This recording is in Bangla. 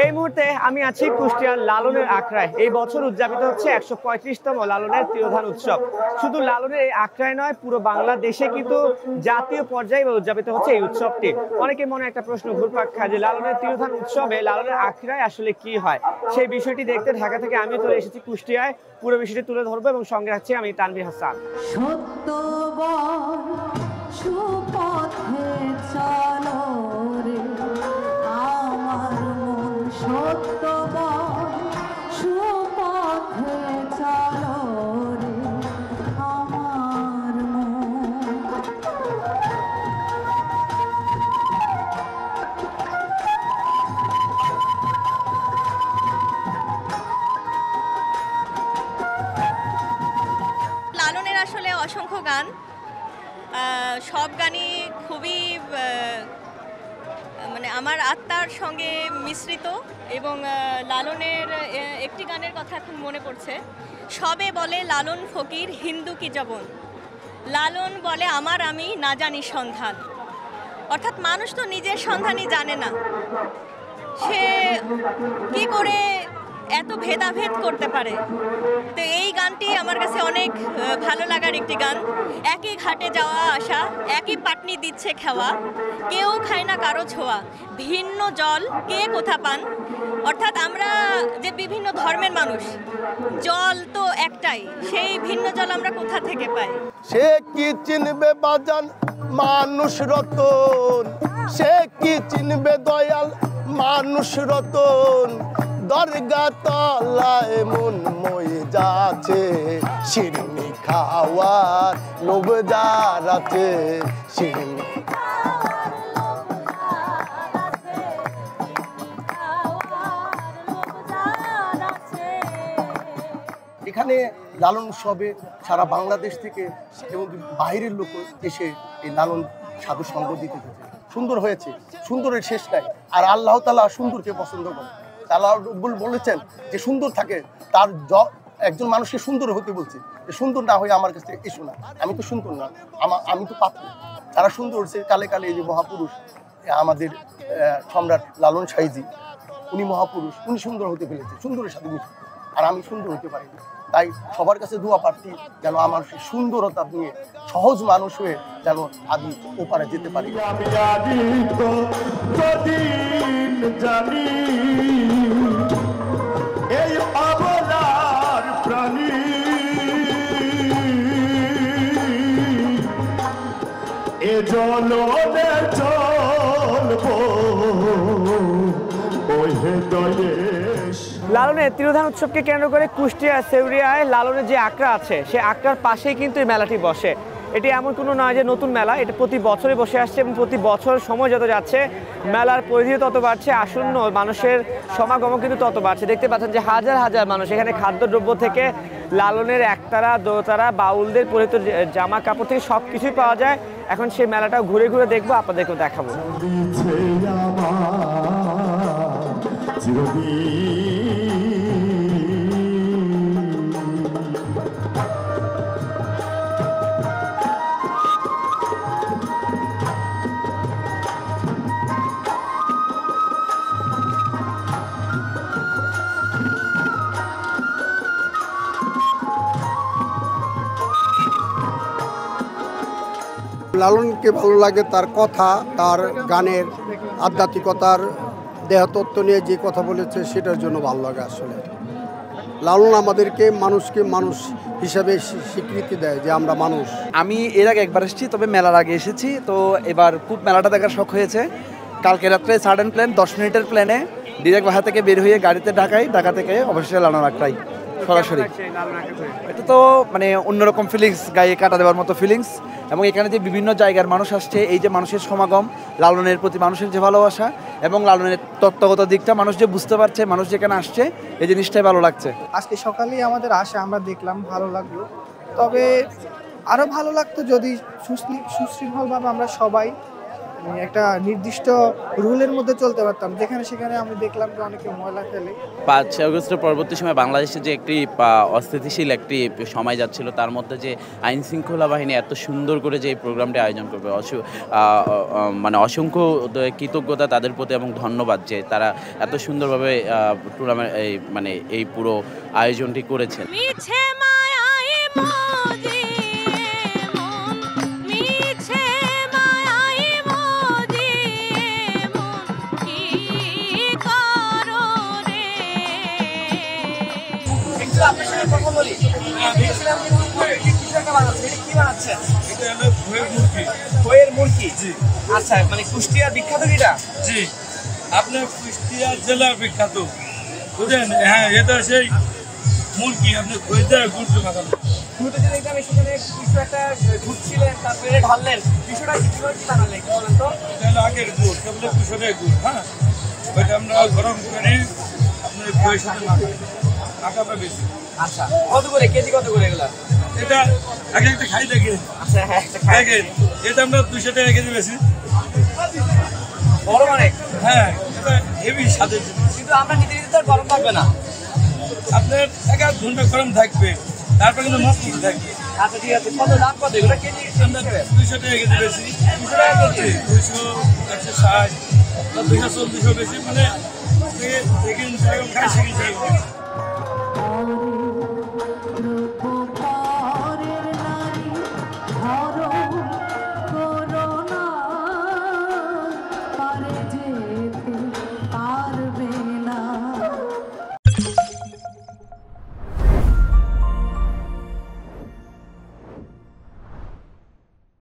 এই মুহূর্তে আমি আছি কুষ্টিয়ার লালনের আখড়ায়। এই বছর উদযাপিত হচ্ছে 135তম লালনের তিরোধান উৎসব। শুধু লালনের এই আখড়ায় নয়, পুরো বাংলাদেশে কিন্তু জাতীয় পর্যায়ে উদযাপিত হচ্ছে এই উৎসবটি। অনেকে মনে একটা প্রশ্ন ঘুরপাক খায় যে লালনের তিরোধান উৎসবে লালনের আখড়ায় আসলে কি হয়। সেই বিষয়টি দেখতে ঢাকা থেকে আমি চলে এসেছি কুষ্টিয়ায়। পুরো বিষয়টি তুলে ধরবো এবং সঙ্গে রাখছি আমি তানভীর হাসান। লালনের আসলে অসংখ্য গান, সব গানই খুবই মানে আমার আত্মার সঙ্গে মিশ্রিত। এবং লালনের একটি গানের কথা এখন মনে পড়ছে, সবে বলে লালন ফকির হিন্দু কি জবন, লালন বলে আমার আমি না জানি সন্ধান। অর্থাৎ মানুষ তো নিজের সন্ধানই জানে না, সে কি করে এত ভেদাভেদ করতে পারে। তো এই গানটি আমার কাছে অনেক ভালো লাগার একটি গান। একই ঘাটে যাওয়া আসা, একই পাটনি দিচ্ছে খাওয়া, কেউ খায় না কারো ছোঁয়া, ভিন্ন জল কে কোথা পান। অর্থাৎ আমরা যে বিভিন্ন ধর্মের মানুষ, জল তো একটাই, সেই ভিন্ন জল আমরা কোথা থেকে পাই। সে কি চিনবে বাজান মানুষ রতন, সে কি চিনবে দয়াল মানুষ রতন, দরগা তলায় মন মই যাচ্ছে, শিরনি খাওয়ার লোভ যার আছে, শিরনি এখানে লালন উৎসবে সারা বাংলাদেশ থেকে এবং বাইরের লোক এসে এই লালন সাধু সঙ্গ দিতে হয়েছে। সুন্দর হয়েছে, সুন্দরের শেষ নাই। আর আল্লাহ তাআলা সুন্দরকে পছন্দ করে। আল্লাহ বলেছেন যে সুন্দর থাকে তার একজন মানুষকে সুন্দর হতে বলছে, সুন্দর না হয়ে আমার কাছে এসো না, আমি তো সুন্দর না, আমি তো পাত্র। তারা সুন্দর হচ্ছে কালে কালে। এই যে মহাপুরুষ আমাদের সম্রাট লালন সাইজি, উনি মহাপুরুষ, উনি সুন্দর হতে পেরেছে, সুন্দরের সাথে মিশে। আর আমি সুন্দর হতে পারিনি। তাই সবার কাছে দোয়া প্রার্থী যেন আমার সুন্দরতা নিয়ে সহজ মানুষ হয়ে যেন আমি ওপারে যেতে পারি। এই অবলার প্রাণী এ জলনে চলবো ওই হৃদয়ে। লালনের তিরোধান উৎসবকে কেন্দ্র করে কুষ্টিয়া সেউরিয়ায় লালনের যে আখড়া আছে, সেই আখড়ার পাশেই কিন্তু এই মেলাটি বসে। এটি এমন কোনো নয় যে নতুন মেলা, এটা প্রতি বছরই বসে আসছে এবং প্রতি বছর সময় যত যাচ্ছে মেলার পরিধি তত বাড়ছে, আসন্ন মানুষের সমাগম কিন্তু তত বাড়ছে। দেখতে পাচ্ছেন যে হাজার হাজার মানুষ এখানে খাদ্যদ্রব্য থেকে লালনের একতারা, দোতারা, বাউলদের পরিহিত জামা কাপড় থেকে সব কিছুই পাওয়া যায়। এখন সেই মেলাটাও ঘুরে ঘুরে দেখবো, আপনাদেরকেও দেখাবো। লালনকে ভালো লাগে তার কথা, তার গানের আধ্যাত্মিকতার দেহতত্ত্ব নিয়ে যে কথা বলেছে সেটার জন্য ভালো লাগে। আসলে লালন আমাদেরকে মানুষকে মানুষ হিসাবে স্বীকৃতি দেয় যে আমরা মানুষ। আমি এর আগে একবার এসেছি, তবে মেলার আগে এসেছি, তো এবার খুব মেলাটা দেখার শখ হয়েছে। কালকে রাত্রে সাডেন প্ল্যান, 10 মিনিটের প্ল্যানে ডিরেক্ট বাসা থেকে বের হয়ে গাড়িতে ঢাকা থেকে অবশ্যই লালন আখড়াই সরাসরি। এটা তো মানে অন্যরকম ফিলিংস, গায়ে কাটা দেওয়ার মতো ফিলিংস। এবং এখানে যে বিভিন্ন জায়গার মানুষ আসছে, এই যে মানুষের সমাগম, লালনের প্রতি মানুষের যে ভালোবাসা এবং লালনের তত্ত্বগত দিকটা মানুষ যে বুঝতে পারছে, মানুষ যেখানে আসছে, এই জিনিসটাই ভালো লাগছে। আজকে সকালেই আমাদের আসা, আমরা দেখলাম, ভালো লাগলো। তবে আরও ভালো লাগতো যদি সুশৃঙ্খলভাবে আমরা সবাই মানে একটা নির্দিষ্ট রুলের মধ্যে চলতে পারতাম, যেখানে সেখানে আমি দেখলাম যে অনেকে ময়লা ফেলে। 5 আগস্টের পরবর্তী সময় বাংলাদেশে যে একটি অস্থিতিশীল একটি সময় যাচ্ছিল, তার মধ্যে যে আইন শৃঙ্খলা বাহিনী এত সুন্দর করে যে এই প্রোগ্রামটি আয়োজন করবে, মানে অসংখ্য কৃতজ্ঞতা তাদের প্রতি এবং ধন্যবাদ যে তারা এত সুন্দরভাবে টুর্নামেন্ট মানে এই পুরো আয়োজনটি করেছেন। মিছে মায়ায় মজিয়ে মন, মিছে মায়ায় মজিয়ে মন, কি করো রে। একটু আপনার সাথে কথা বলি। দেখছিলাম যে কিছু একটা বানাচ্ছে, এটা কি বানাচ্ছেন? এটা হলো খোয়ের মুরগি। খোয়ের মুরগি। জি। আচ্ছা, মানে কুষ্টিয়া বিখ্যাত কিটা? জি, আপনার কুষ্টিয়া জেলা বিখ্যাত, বুঝলেন? হ্যাঁ, এটা সেই মুরগি আপনার খোয়ের দ্বারা গুড় মাখানো। শুরুতে যে দেখলাম সেখানে কিছু একটা ঘুরছিলেন, তারপরে এটা ঢাললেন, বিষয়টা কিভাবে কি বানালেন একটু বলেন তো? এটা হলো আগের গুড়, সেগুলো কুশলের গুড়। হ্যাঁ, ওইটা আমরা গরম করে আপনার খোয়ের সাথে মাখাই, মাখাটা বেশি। আচ্ছা, কত করে কেজি, কত করে এগুলা? এটা আগে একটা খাই দেখেন। আচ্ছা, হ্যাঁ, একটা খাই। দেখেন, এটা আমরা 200 টাকা কেজি বেশি। বড় অনেক। হ্যাঁ, এটা হেভি স্বাদের জিনিস। কিন্তু আমরা নিতে নিতে তো আর গরম থাকবে না। আপনার 1-1 ঘন্টা গরম থাকবে, তারপর কিন্তু মস্ত থাকবে। আচ্ছা, ঠিক আছে। কত দাম, কত এগুলো কেজি? আমরা 200 টাকা কেজি বেশি। 200 টাকা কেজি? 200, 160 বা 240 বেশি, মানে দেখেন যেরকম খাই সেরকম।